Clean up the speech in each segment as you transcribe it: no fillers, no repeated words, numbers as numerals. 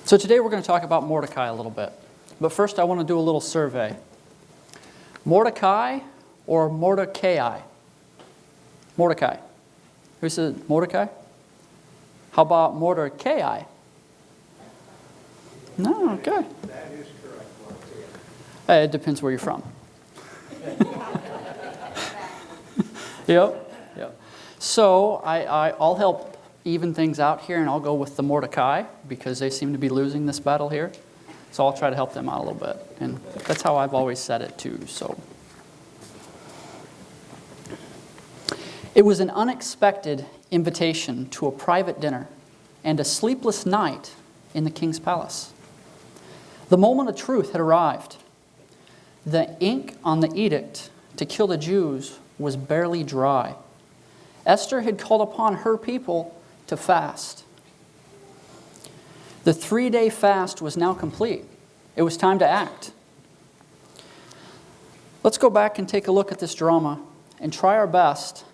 So today we're going to talk about Mordecai a little bit. But first I want to do a little survey. Mordecai or Mordecai? Mordecai. Who said Mordecai? How about Mordecai? No, okay. That is correct. It depends where you're from. Yep. So I'll help even things out here, and I'll go with the Mordecai because they seem to be losing this battle here. So I'll try to help them out a little bit, and that's how I've always said it too. So it was an unexpected invitation to a private dinner and a sleepless night in the king's palace. The moment of truth had arrived. The ink on the edict to kill the Jews was barely dry. Esther had called upon her people to fast. The 3-day fast was now complete. It was time to act. Let's go back and take a look at this drama and try our best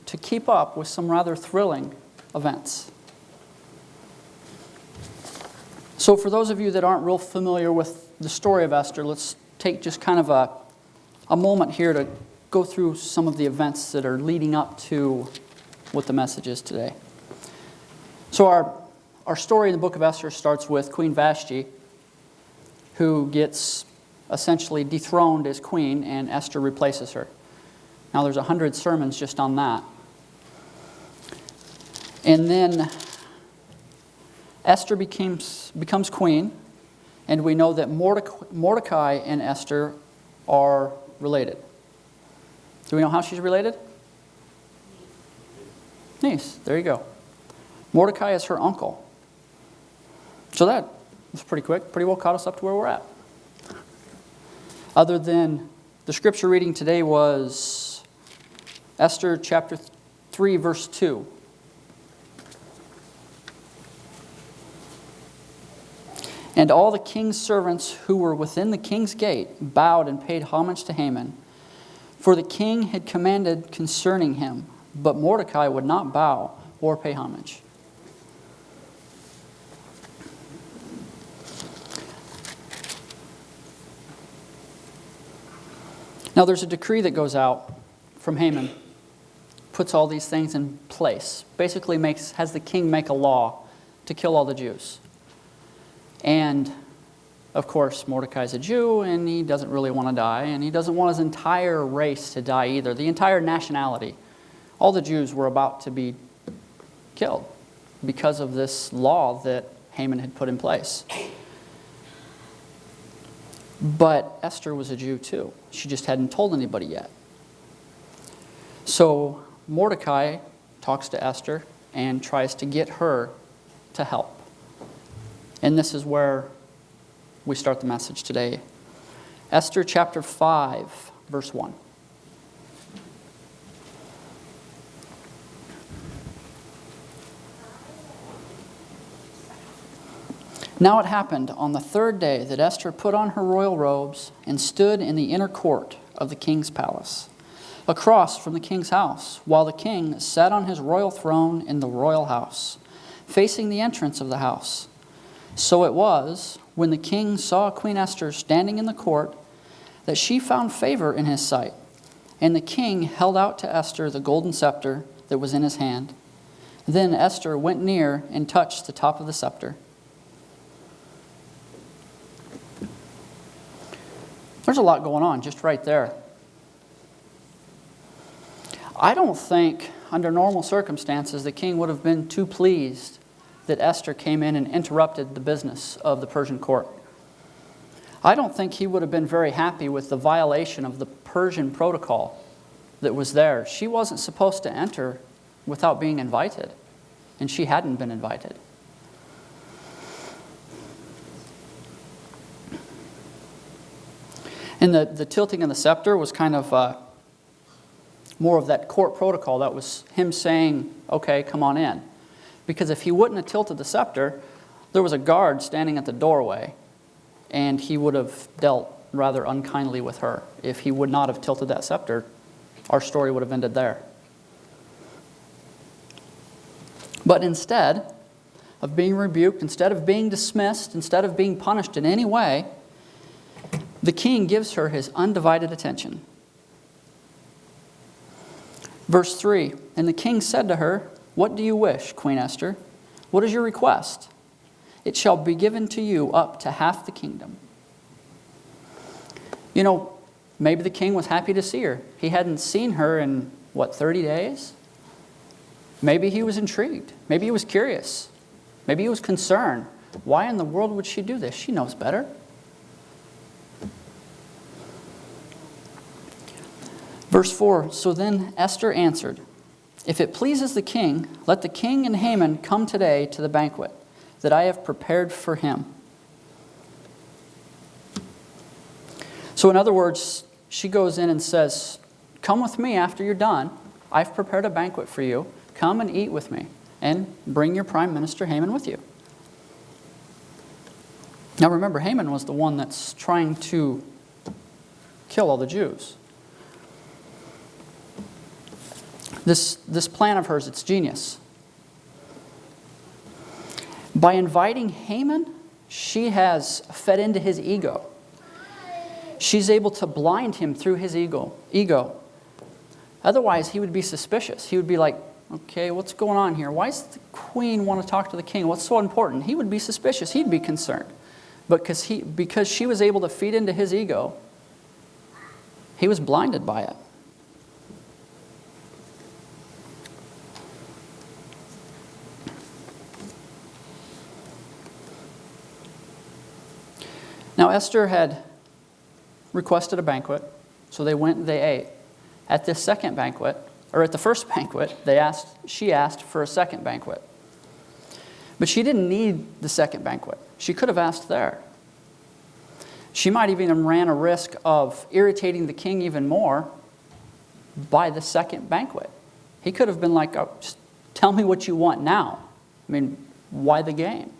to keep up with some rather thrilling events. So for those of you that aren't real familiar with the story of Esther, let's take just kind of a moment here to go through some of the events that are leading up to what the message is today. So our story in the book of Esther starts with Queen Vashti, who gets essentially dethroned as queen, and Esther replaces her. Now there's 100 sermons just on that. And then Esther becomes queen, and we know that Mordecai and Esther are related. Do we know how she's related? Niece. There you go. Mordecai is her uncle. So that was pretty quick. Pretty well caught us up to where we're at. Other than the scripture reading today was Esther chapter 3, verse 2. And all the king's servants who were within the king's gate bowed and paid homage to Haman, for the king had commanded concerning him, but Mordecai would not bow or pay homage. Now there's a decree that goes out from Haman, puts all these things in place, basically has the king make a law to kill all the Jews. And, of course, Mordecai's a Jew, and he doesn't really want to die, and he doesn't want his entire race to die either, the entire nationality. All the Jews were about to be killed because of this law that Haman had put in place. But Esther was a Jew too. She just hadn't told anybody yet. So Mordecai talks to Esther and tries to get her to help. And this is where we start the message today. Esther chapter 5, verse 1. Now it happened on the 3rd day that Esther put on her royal robes and stood in the inner court of the king's palace, across from the king's house, while the king sat on his royal throne in the royal house, facing the entrance of the house. So it was, when the king saw Queen Esther standing in the court, that she found favor in his sight. And the king held out to Esther the golden scepter that was in his hand. Then Esther went near and touched the top of the scepter. There's a lot going on just right there. I don't think, under normal circumstances, the king would have been too pleased that Esther came in and interrupted the business of the Persian court. I don't think he would have been very happy with the violation of the Persian protocol that was there. She wasn't supposed to enter without being invited, and she hadn't been invited. And the tilting of the scepter was kind of more of that court protocol. That was him saying, okay, come on in. Because if he wouldn't have tilted the scepter, there was a guard standing at the doorway, and he would have dealt rather unkindly with her. If he would not have tilted that scepter, our story would have ended there. But instead of being rebuked, instead of being dismissed, instead of being punished in any way, the king gives her his undivided attention. Verse 3, and the king said to her, "What do you wish, Queen Esther? What is your request? It shall be given to you up to half the kingdom." You know, maybe the king was happy to see her. He hadn't seen her in, 30 days? Maybe he was intrigued. Maybe he was curious. Maybe he was concerned. Why in the world would she do this? She knows better. Verse 4, so then Esther answered, "If it pleases the king, let the king and Haman come today to the banquet that I have prepared for him." So in other words, she goes in and says, "Come with me after you're done. I've prepared a banquet for you. Come and eat with me, and bring your prime minister Haman with you." Now remember, Haman was the one that's trying to kill all the Jews. This plan of hers, it's genius. By inviting Haman, she has fed into his ego. She's able to blind him through his ego. Otherwise, he would be suspicious. He would be like, okay, what's going on here? Why does the queen want to talk to the king? What's so important? He would be suspicious. He'd be concerned. But because she was able to feed into his ego, he was blinded by it. Now Esther had requested a banquet, so they went and they ate. At this second banquet, or at the first banquet, she asked for a second banquet. But she didn't need the second banquet. She could have asked there. She might even ran a risk of irritating the king even more by the second banquet. He could have been like, "Oh, just tell me what you want now." I mean, why the game?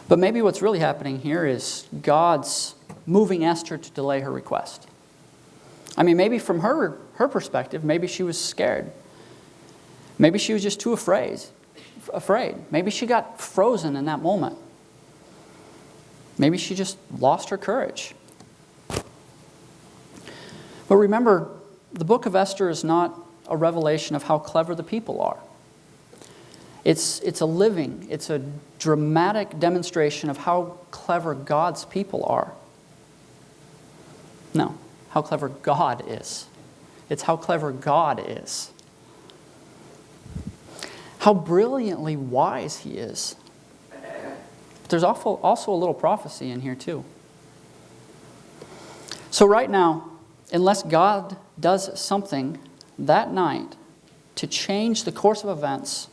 But maybe what's really happening here is God's moving Esther to delay her request. I mean, maybe from her perspective, maybe she was scared. Maybe she was just too afraid. Maybe she got frozen in that moment. Maybe she just lost her courage. But remember, the book of Esther is not a revelation of how clever the people are. It's a dramatic demonstration of how clever God's people are. No, how clever God is. It's how clever God is. How brilliantly wise He is. But there's also a little prophecy in here too. So right now, unless God does something that night to change the course of events,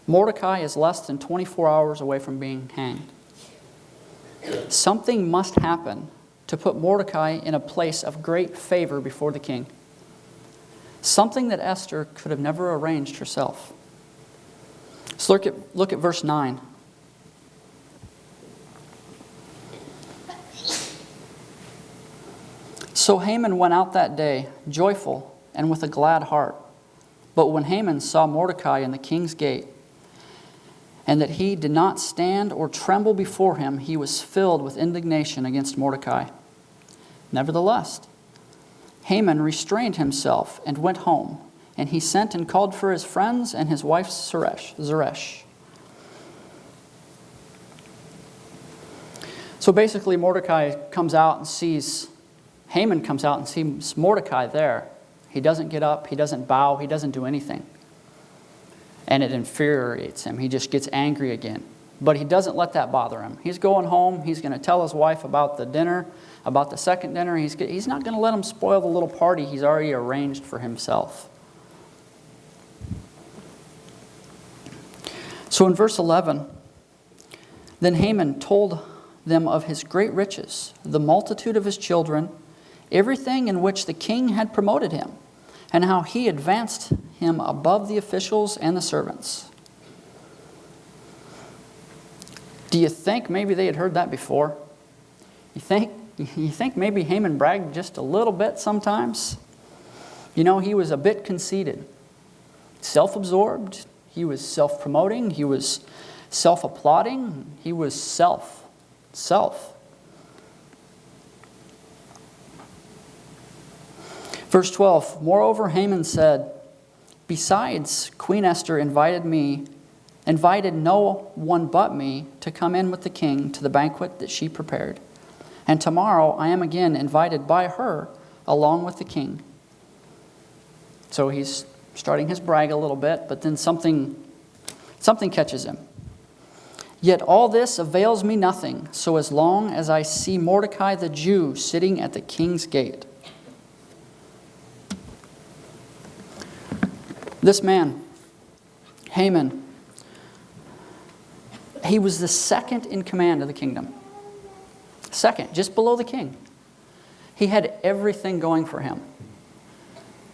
Mordecai is less than 24 hours away from being hanged. Something must happen to put Mordecai in a place of great favor before the king. Something that Esther could have never arranged herself. So look at verse 9. So Haman went out that day, joyful and with a glad heart. But when Haman saw Mordecai in the king's gate, and that he did not stand or tremble before him, he was filled with indignation against Mordecai. Nevertheless, Haman restrained himself and went home, and he sent and called for his friends and his wife Zeresh. So basically, Haman comes out and sees Mordecai there. He doesn't get up, he doesn't bow, he doesn't do anything. And it infuriates him. He just gets angry again. But he doesn't let that bother him. He's going home. He's going to tell his wife about the dinner, about the second dinner. He's not going to let him spoil the little party he's already arranged for himself. So in verse 11, then Haman told them of his great riches, the multitude of his children, everything in which the king had promoted him, and how he advanced him above the officials and the servants. Do you think maybe they had heard that before? You think maybe Haman bragged just a little bit sometimes? You know, he was a bit conceited, self-absorbed. He was self-promoting. He was self-applauding. He was self. Verse 12, moreover, Haman said, besides, Queen Esther invited no one but me to come in with the king to the banquet that she prepared. And tomorrow I am again invited by her along with the king. So he's starting his brag a little bit, but then something catches him. Yet all this avails me nothing, so as long as I see Mordecai the Jew sitting at the king's gate. This man, Haman, he was the second in command of the kingdom. Second, just below the king. He had everything going for him.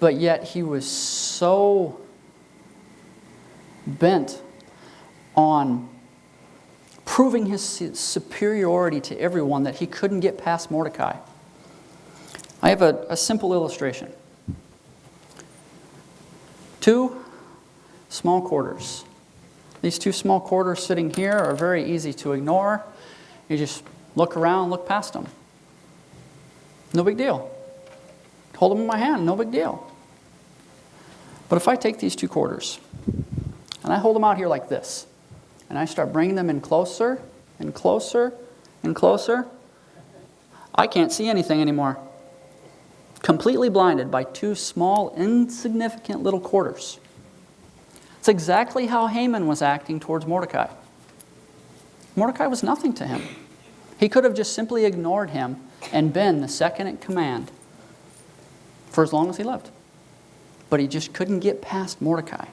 But yet he was so bent on proving his superiority to everyone that he couldn't get past Mordecai. I have a simple illustration. 2 small quarters. These 2 small quarters sitting here are very easy to ignore. You just look around, look past them. No big deal. Hold them in my hand, no big deal. But if I take these 2 quarters and I hold them out here like this, and I start bringing them in closer and closer and closer, I can't see anything anymore. Completely blinded by 2 small, insignificant little quarters. It's exactly how Haman was acting towards Mordecai. Mordecai was nothing to him. He could have just simply ignored him and been the second in command for as long as he lived. But he just couldn't get past Mordecai.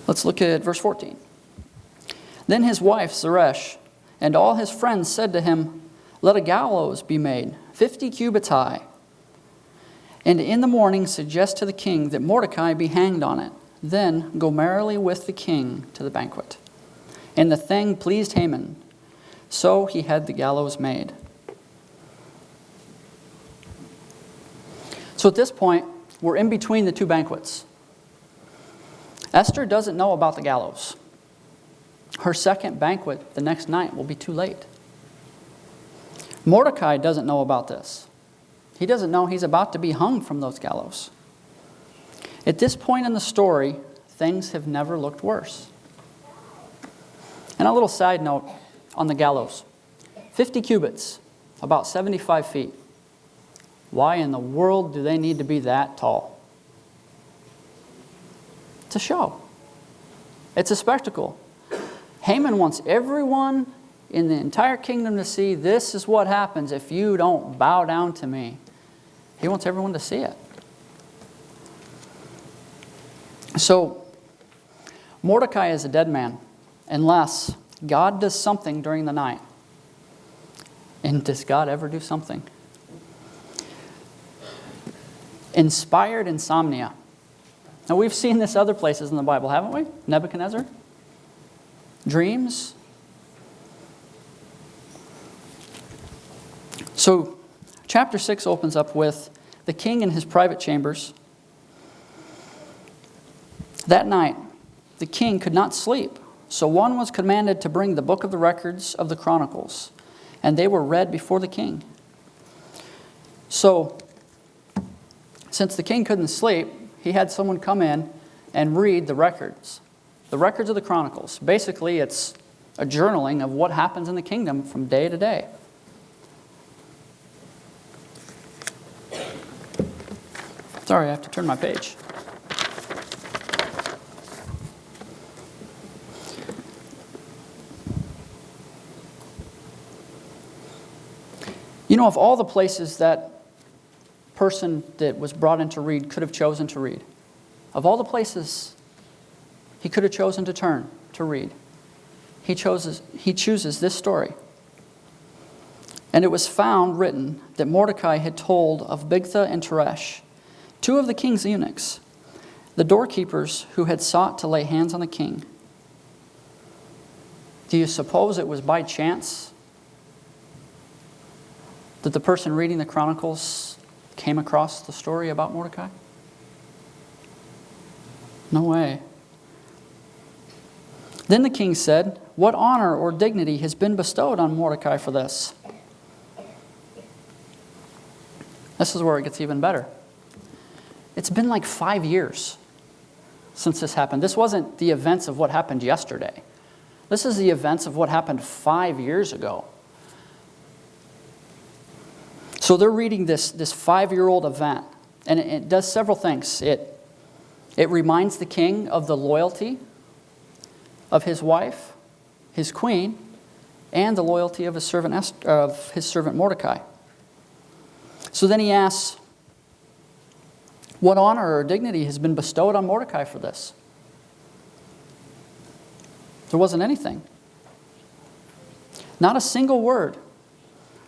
Let's look at verse 14. Then his wife, Zeresh, and all his friends said to him, let a gallows be made, 50 cubits high. And in the morning suggest to the king that Mordecai be hanged on it. Then go merrily with the king to the banquet. And the thing pleased Haman. So he had the gallows made. So at this point, we're in between the 2 banquets. Esther doesn't know about the gallows. Her second banquet the next night will be too late. Mordecai doesn't know about this. He doesn't know he's about to be hung from those gallows. At this point in the story, things have never looked worse. And a little side note on the gallows. 50 cubits, about 75 feet. Why in the world do they need to be that tall? It's a show. It's a spectacle. Haman wants everyone in the entire kingdom to see this is what happens if you don't bow down to me. He wants everyone to see it. So, Mordecai is a dead man unless God does something during the night. And does God ever do something? Inspired insomnia. Now we've seen this other places in the Bible, haven't we? Nebuchadnezzar. Dreams. So chapter 6 opens up with the king in his private chambers. That night, the king could not sleep. So one was commanded to bring the book of the records of the Chronicles, and they were read before the king. So, since the king couldn't sleep, he had someone come in and read the records of the Chronicles. Basically, it's a journaling of what happens in the kingdom from day to day. Sorry, I have to turn my page. You know, of all the places that person that was brought in to read could have chosen to read, of all the places he could have chosen to turn to read, he chooses this story. And it was found written that Mordecai had told of Bigtha and Teresh, 2 of the king's eunuchs, the doorkeepers who had sought to lay hands on the king. Do you suppose it was by chance that the person reading the Chronicles came across the story about Mordecai? No way. Then the king said, "What honor or dignity has been bestowed on Mordecai for this?" This is where it gets even better. It's been like 5 years since this happened. This wasn't the events of what happened yesterday. This is the events of what happened 5 years ago. So they're reading this 5-year-old event, and it does several things. It reminds the king of the loyalty of his wife, his queen, and the loyalty of his servant Mordecai. So then he asks, what honor or dignity has been bestowed on Mordecai for this? There wasn't anything. Not a single word.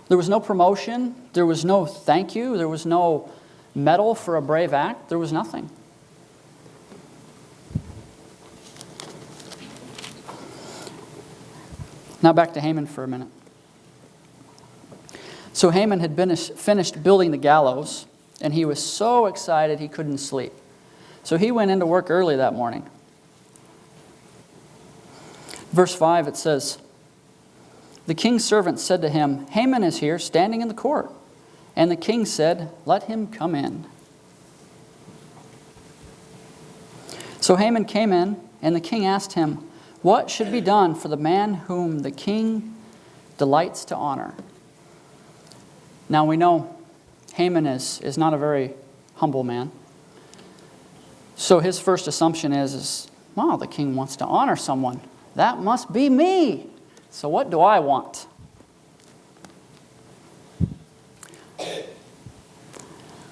There was no promotion. There was no thank you. There was no medal for a brave act. There was nothing. Now back to Haman for a minute. So Haman had finished building the gallows, and he was so excited he couldn't sleep. So he went into work early that morning. Verse 5, it says, "The king's servant said to him, 'Haman is here, standing in the court.' And the king said, 'Let him come in.' So Haman came in, and the king asked him, 'What should be done for the man whom the king delights to honor?'" Now we know Haman is not a very humble man. So his first assumption is, well, the king wants to honor someone. That must be me. So what do I want?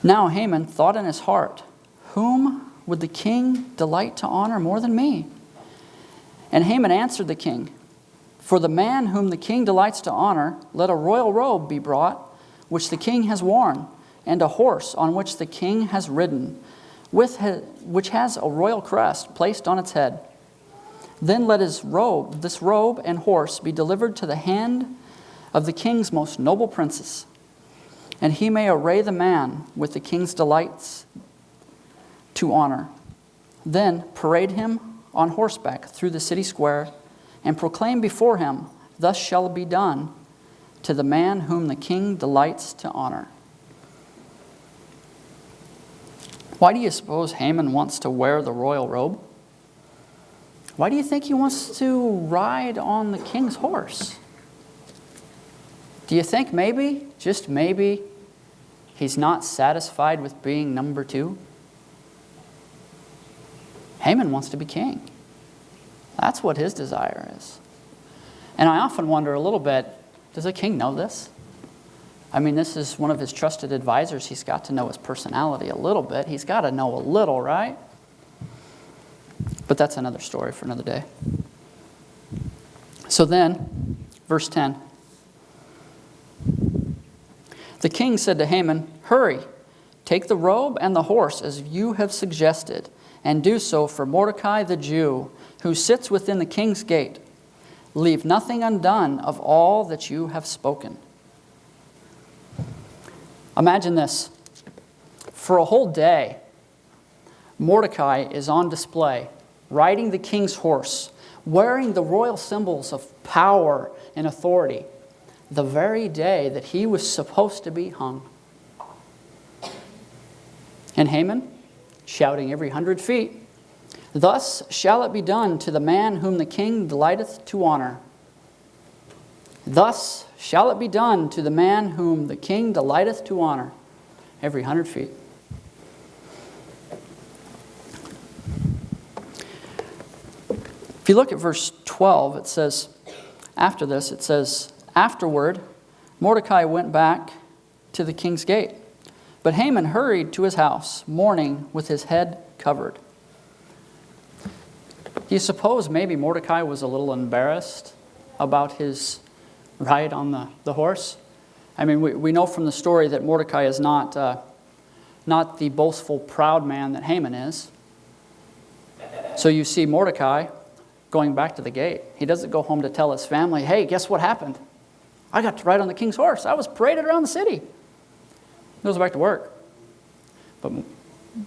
Now Haman thought in his heart, "Whom would the king delight to honor more than me?" And Haman answered the king, "For the man whom the king delights to honor, let a royal robe be brought, which the king has worn, and a horse on which the king has ridden, which has a royal crest placed on its head. Then let this robe and horse be delivered to the hand of the king's most noble princes, and he may array the man with the king's delights to honor. Then parade him on horseback through the city square, and proclaim before him, 'Thus shall it be done to the man whom the king delights to honor.'" Why do you suppose Haman wants to wear the royal robe? Why do you think he wants to ride on the king's horse? Do you think maybe, just maybe, he's not satisfied with being number 2? Haman wants to be king. That's what his desire is. And I often wonder a little bit, does the king know this? I mean, this is one of his trusted advisors. He's got to know his personality a little bit. He's got to know a little, right? But that's another story for another day. So then, verse 10. The king said to Haman, "Hurry, take the robe and the horse as you have suggested, and do so for Mordecai the Jew, who sits within the king's gate. Leave nothing undone of all that you have spoken." Imagine this. For a whole day, Mordecai is on display, riding the king's horse, wearing the royal symbols of power and authority, the very day that he was supposed to be hung. And Haman, shouting every 100 feet, "Thus shall it be done to the man whom the king delighteth to honor." Thus shall it be done to the man whom the king delighteth to honor. Every 100 feet. If you look at verse 12, it says, after this, it says, "Afterward, Mordecai went back to the king's gate. But Haman hurried to his house, mourning with his head covered." Do you suppose maybe Mordecai was a little embarrassed about his ride on the horse? I mean, we know from the story that Mordecai is not the boastful, proud man that Haman is. So you see Mordecai going back to the gate. He doesn't go home to tell his family, "Hey, guess what happened? I got to ride on the king's horse. I was paraded around the city." He goes back to work.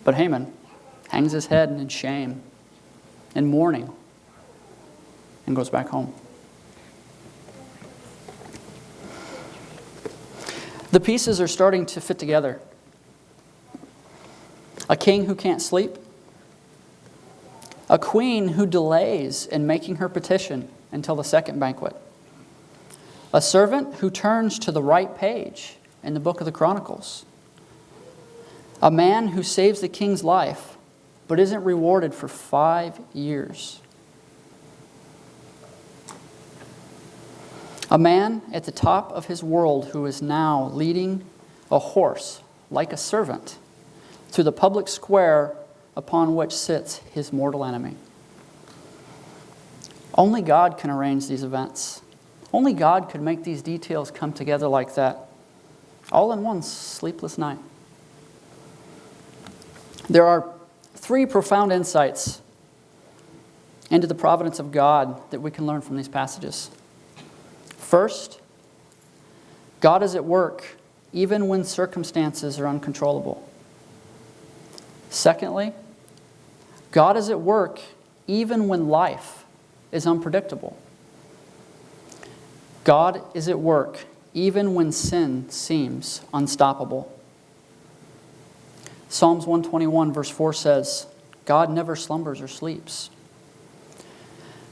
But Haman hangs his head in shame and mourning and goes back home. The pieces are starting to fit together. A king who can't sleep. A queen who delays in making her petition until the second banquet. A servant who turns to the right page in the book of the Chronicles. A man who saves the king's life but isn't rewarded for 5 years. A man at the top of his world who is now leading a horse like a servant to the public square upon which sits his mortal enemy. Only God can arrange these events. Only God could make these details come together like that, all in one sleepless night. There are 3 profound insights into the providence of God that we can learn from these passages. First, God is at work even when circumstances are uncontrollable. Secondly, God is at work even when life is unpredictable. God is at work even when sin seems unstoppable. Psalms 121 verse 4 says, God never slumbers or sleeps.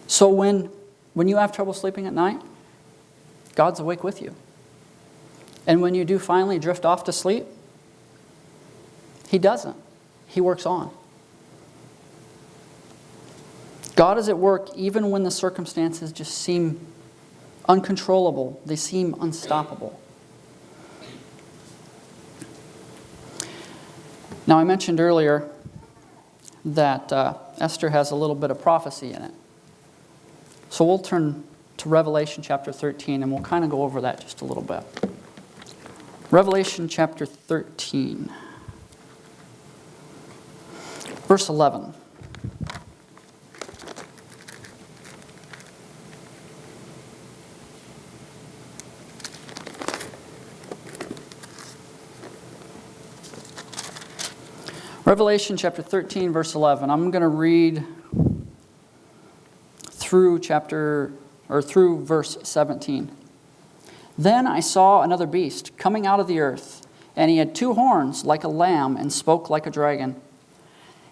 So when you have trouble sleeping at night, God's awake with you. And when you do finally drift off to sleep, He doesn't. He works on. God is at work even when the circumstances just seem uncontrollable. They seem unstoppable. Now, I mentioned earlier that Esther has a little bit of prophecy in it. So we'll turn to Revelation chapter 13, and we'll kind of go over that just a little bit. Revelation chapter 13, verse 11. Revelation chapter 13, verse 11. I'm going to read through verse 17. Then I saw another beast coming out of the earth, and he had 2 horns like a lamb and spoke like a dragon.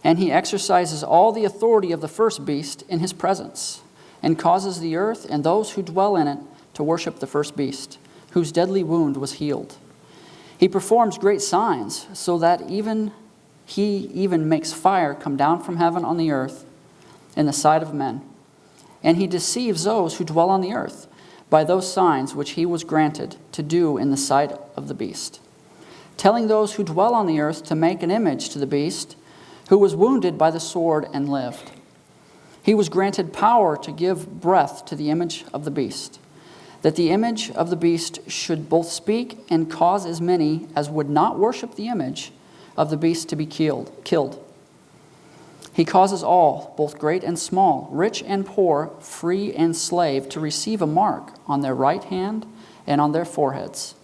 And he exercises all the authority of the first beast in his presence, and causes the earth and those who dwell in it to worship the first beast, whose deadly wound was healed. He performs great signs, so that he even makes fire come down from heaven on the earth in the sight of men. And he deceives those who dwell on the earth by those signs which he was granted to do in the sight of the beast, telling those who dwell on the earth to make an image to the beast, who was wounded by the sword and lived. He was granted power to give breath to the image of the beast, that the image of the beast should both speak and cause as many as would not worship the image of the beast to be killed. He causes all, both great and small, rich and poor, free and slave, to receive a mark on their right hand and on their foreheads.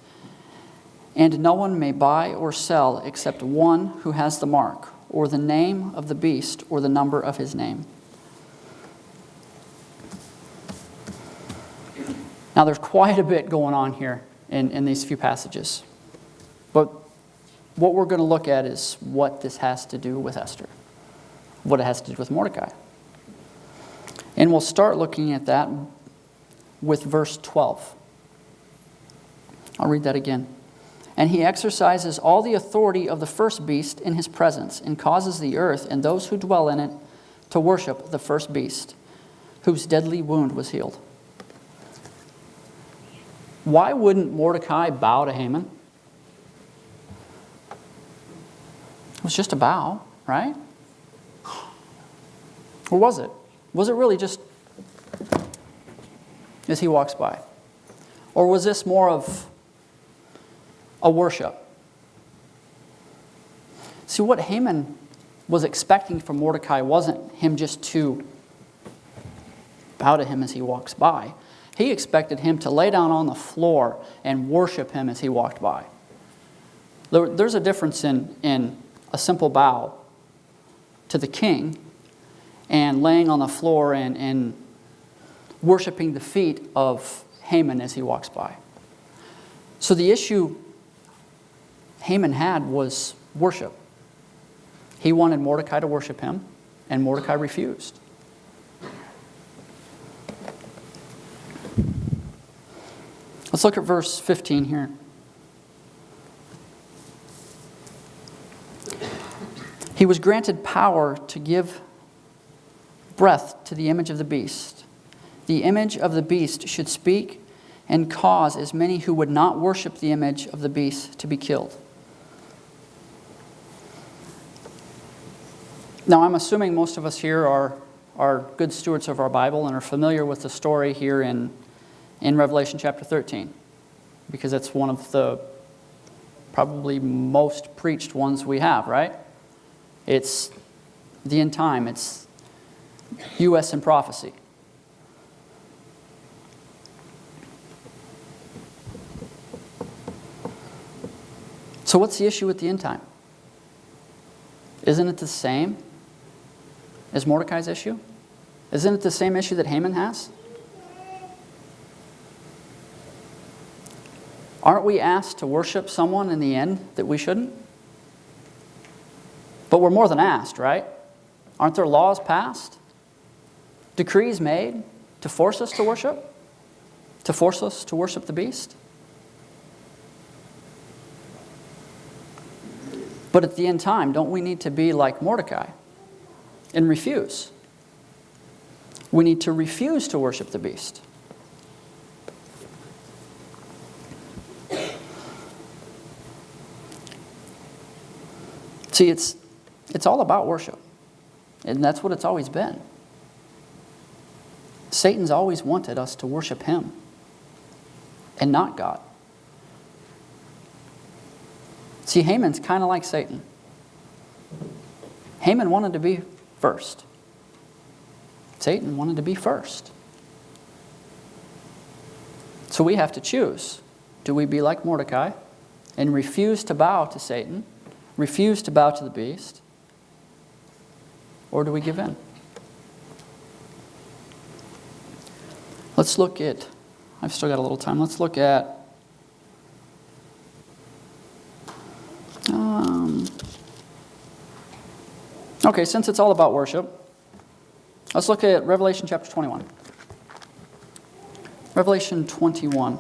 And no one may buy or sell except one who has the mark, or the name of the beast, or the number of his name. Now there's quite a bit going on here in these few passages. But what we're going to look at is what this has to do with Esther, what it has to do with Mordecai. And we'll start looking at that with verse 12. I'll read that again. And he exercises all the authority of the first beast in his presence, and causes the earth and those who dwell in it to worship the first beast, whose deadly wound was healed. Why wouldn't Mordecai bow to Haman? It was just a bow, right? Or was it? Was it really just as he walks by? Or was this more of a worship? See, what Haman was expecting from Mordecai wasn't him just to bow to him as he walks by. He expected him to lay down on the floor and worship him as he walked by. There's a difference in a simple bow to the king and laying on the floor and worshiping the feet of Haman as he walks by. So the issue Haman had was worship. He wanted Mordecai to worship him, and Mordecai refused. Let's look at verse 15 here. He was granted power to give breath to the image of the beast. The image of the beast should speak and cause as many who would not worship the image of the beast to be killed. Now, I'm assuming most of us here are good stewards of our Bible and are familiar with the story here in Revelation chapter 13, because it's one of the probably most preached ones we have, right? It's the end time. It's U.S. in prophecy. So what's the issue with the end time? Isn't it the same as Mordecai's issue? Isn't it the same issue that Haman has? Aren't we asked to worship someone in the end that we shouldn't? But we're more than asked, right? Aren't there laws passed? Decrees made to force us to worship? To force us to worship the beast? But at the end time, don't we need to be like Mordecai and refuse? We need to refuse to worship the beast. See, it's all about worship. And that's what it's always been. Satan's always wanted us to worship him and not God. See, Haman's kind of like Satan. Haman wanted to be first. Satan wanted to be first. So we have to choose. Do we be like Mordecai and refuse to bow to Satan, refuse to bow to the beast, or do we give in? Let's look at, I've still got a little time, let's look at okay, since it's all about worship, let's look at Revelation chapter 21. Revelation 21.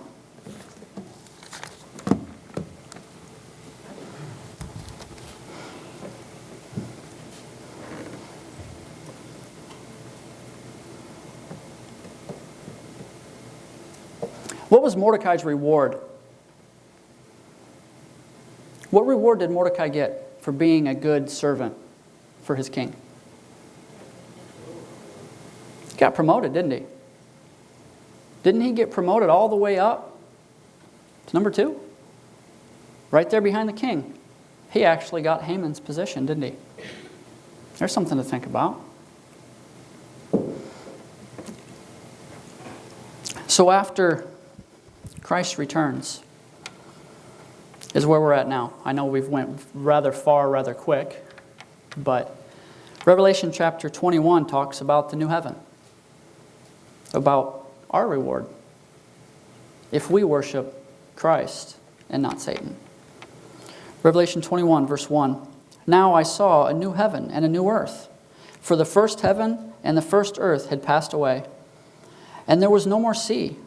What was Mordecai's reward? What reward did Mordecai get for being a good servant for his king? He got promoted, didn't he? Didn't he get promoted all the way up to number 2? Right there behind the king. He actually got Haman's position, didn't he? There's something to think about. So after Christ returns is where we're at now. I know we've went rather far, rather quick, but Revelation chapter 21 talks about the new heaven, about our reward if we worship Christ and not Satan. Revelation 21, verse 1. Now I saw a new heaven and a new earth, for the first heaven and the first earth had passed away, and there was no more sea.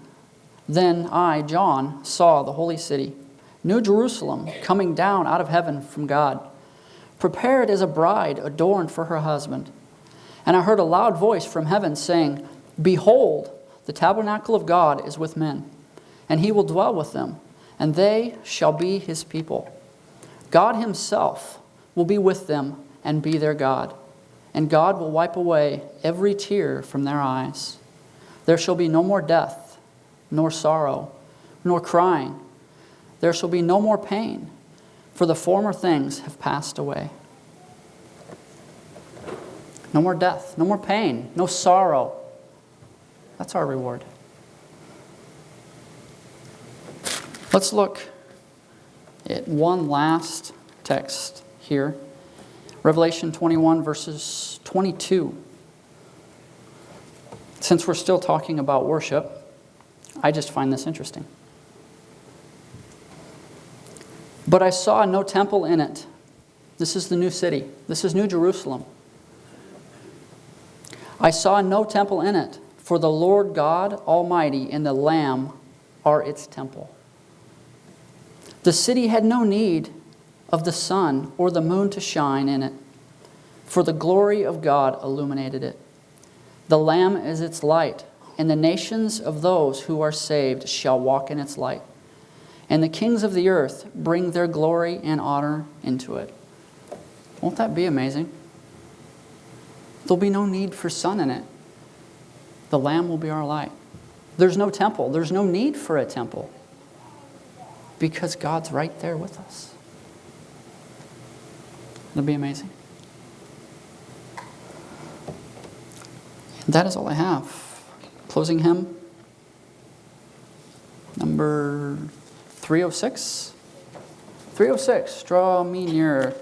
Then I, John, saw the holy city, New Jerusalem, coming down out of heaven from God, prepared as a bride adorned for her husband. And I heard a loud voice from heaven saying, Behold, the tabernacle of God is with men, and he will dwell with them, and they shall be his people. God himself will be with them and be their God, and God will wipe away every tear from their eyes. There shall be no more death, nor sorrow, nor crying. There shall be no more pain, for the former things have passed away. No more death, no more pain, no sorrow. That's our reward. Let's look at one last text here Revelation 21, verses 22. Since we're still talking about worship, I just find this interesting. But I saw no temple in it. This is the new city. This is New Jerusalem. I saw no temple in it, for the Lord God Almighty and the Lamb are its temple. The city had no need of the sun or the moon to shine in it, for the glory of God illuminated it. The Lamb is its light, and the nations of those who are saved shall walk in its light. And the kings of the earth bring their glory and honor into it. Won't that be amazing? There'll be no need for sun in it. The Lamb will be our light. There's no temple. There's no need for a temple. Because God's right there with us. It'll be amazing. And that is all I have. Closing hymn. Number 306. 306. Draw me nearer.